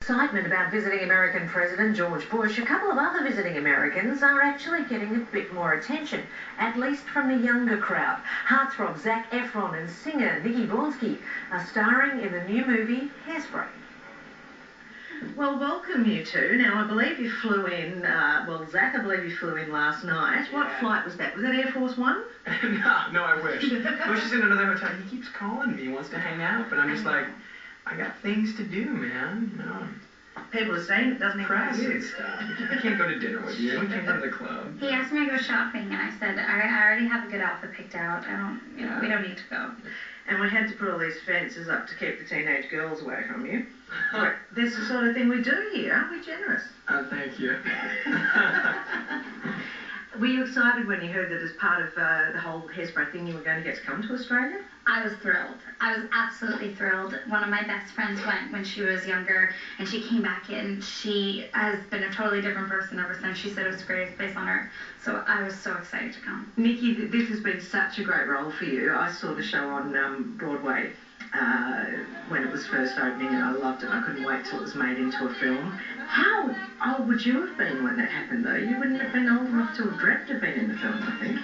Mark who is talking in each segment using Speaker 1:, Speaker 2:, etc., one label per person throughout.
Speaker 1: Excitement about visiting American President George Bush, a couple of other visiting Americans are actually getting a bit more attention, at least from the younger crowd. Heartthrob Zac Efron and singer Nikki Blonsky are starring in the new movie Hairspray. Well, welcome you two. Now, I believe you flew in, well, Zac, I believe you flew in last night. What flight was that? Was that Air Force One?
Speaker 2: No, I wish. Bush is in another hotel. He keeps calling me. He wants to hang out, but I'm just like, I got things to do, man. You know.
Speaker 1: People are saying it doesn't impress you.
Speaker 2: I can't go to dinner with you. I can't go to the club.
Speaker 3: He asked me to go shopping, and I said, I already have a good outfit picked out. We don't need to go.
Speaker 1: And we had to put all these fences up to keep the teenage girls away from you. But that's the sort of thing we do here, aren't we? Generous.
Speaker 2: Thank you.
Speaker 1: Were you excited when you heard that as part of the whole Hairspray thing you were going to get to come to Australia?
Speaker 3: I was thrilled. I was absolutely thrilled. One of my best friends went when she was younger, and she came back in. She has been a totally different person ever since. She said it was the greatest place on earth. So I was so excited to come.
Speaker 1: Nikki, this has been such a great role for you. I saw the show on Broadway when it was first opening, and I loved it. I couldn't wait till it was made into a film. How old would you have been when that happened, though? You wouldn't have been old enough to have dreamt of being in the film, I think.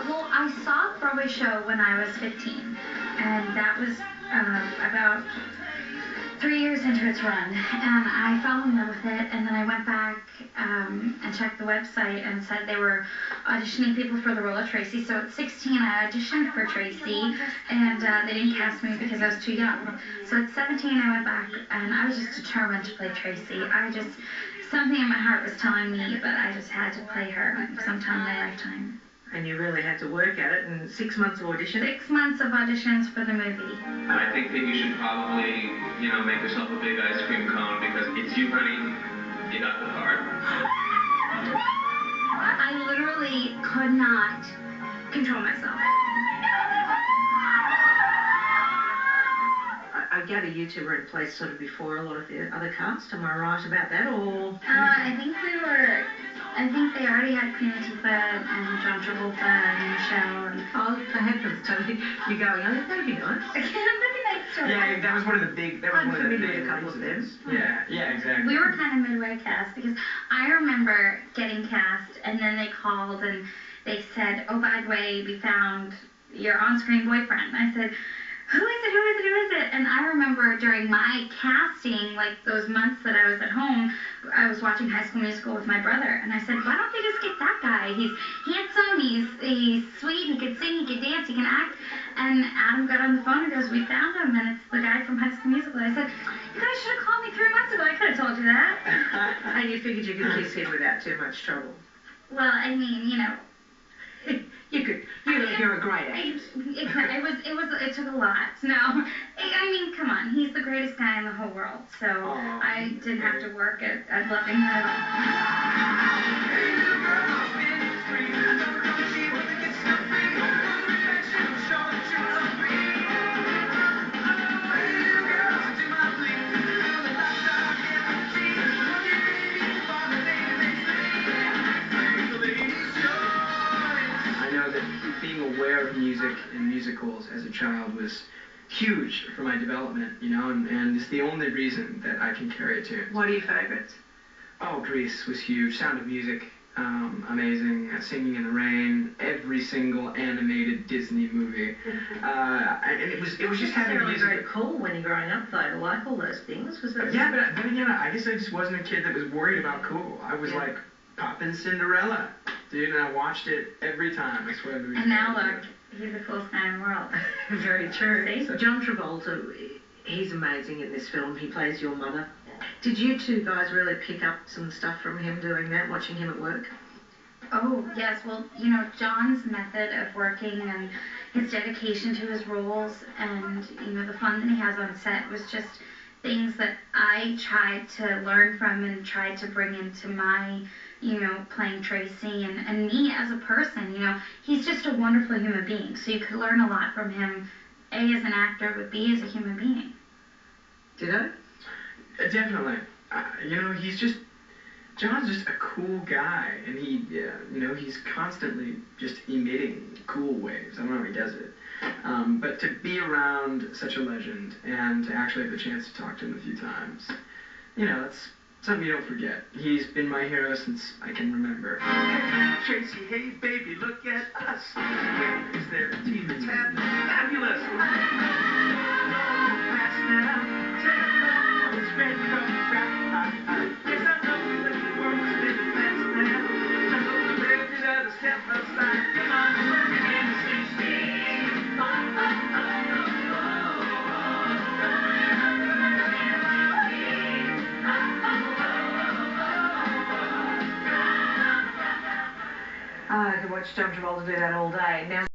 Speaker 3: Well, I saw a Broadway show when I was 15, and that was about 3 years into its run, and I fell in love with it, and then I went back and checked the website and said they were auditioning people for the role of Tracy. So at 16 I auditioned for Tracy, and they didn't cast me because I was too young. So at 17 I went back, and I was just determined to play Tracy. Something in my heart was telling me, but I just had to play her sometime in my lifetime.
Speaker 1: And you really had to work at it, and 6 months of audition?
Speaker 3: 6 months of auditions for the movie.
Speaker 4: I think that you should probably, make yourself a big ice cream cone, because it's you, honey. You got the part.
Speaker 3: I literally could not control myself.
Speaker 1: I gather you two were in place sort of before a lot of the other cast. Am I right about that, or?
Speaker 3: I think they already had Queen Latifah and John Travolta and Michelle and...
Speaker 1: Oh, for heaven's sake. You're going, oh, that'd be nice.
Speaker 3: That'd be nice.
Speaker 2: Yeah, that was one of the big...
Speaker 1: I'm familiar with a couple of them.
Speaker 2: Yeah, exactly.
Speaker 3: We were kind of midway cast, because I remember getting cast, and then they called and they said, oh, by the way, we found your on-screen boyfriend. And I said, who is it? And I remember during my casting, like those months that I was at home, I was watching High School Musical with my brother, and I said, why don't they just get that guy? He's handsome, he's sweet, he could sing, he could dance, he can act. And Adam got on the phone and goes, we found him, and it's the guy from High School Musical. I said, you guys should have called me 3 months ago. I could have told you that.
Speaker 1: And you figured you could kiss him without too much trouble.
Speaker 3: Well, I mean,
Speaker 1: You could. You're a great actress.
Speaker 3: It took a lot. No, I mean, come on. He's the greatest guy in the whole world. So I didn't have to work at loving him at
Speaker 2: Being aware of music and musicals as a child was huge for my development, and it's the only reason that I can carry a tune.
Speaker 1: What are your favourites?
Speaker 2: Oh, Grease was huge. Sound of Music, amazing. Singing in the Rain, every single animated Disney movie. And it was just having music.
Speaker 1: Very cool when you're growing up, though, to like all those things. Was that?
Speaker 2: Yeah, but again, I guess I just wasn't a kid that was worried about cool. I was like poppin' Cinderella. Dude, and I watched it every time. I swear.
Speaker 3: And now look, he's the coolest guy in the world.
Speaker 1: Very true. So John Travolta, he's amazing in this film. He plays your mother. Did you two guys really pick up some stuff from him doing that, watching him at work?
Speaker 3: Oh, yes. Well, John's method of working and his dedication to his roles and, the fun that he has on set was just things that I tried to learn from and tried to bring into my playing Tracy and me as a person. He's just a wonderful human being, so you could learn a lot from him, A, as an actor, but B, as a human being.
Speaker 1: Did I?
Speaker 2: Definitely. John's just a cool guy, and he's constantly just emitting cool waves. I don't know how he does it. But to be around such a legend and to actually have the chance to talk to him a few times, you know, that's something you don't forget. He's been my hero since I can remember.
Speaker 5: Hey, Tracy, hey, baby, look at us. Is there a team that's happening? Fabulous. Fast now. It's great from yes, I know that the world's living fast now. I know the rest of the step aside. Come on, we're beginning to see speed.
Speaker 1: I could watch John Travolta do that all day. Now,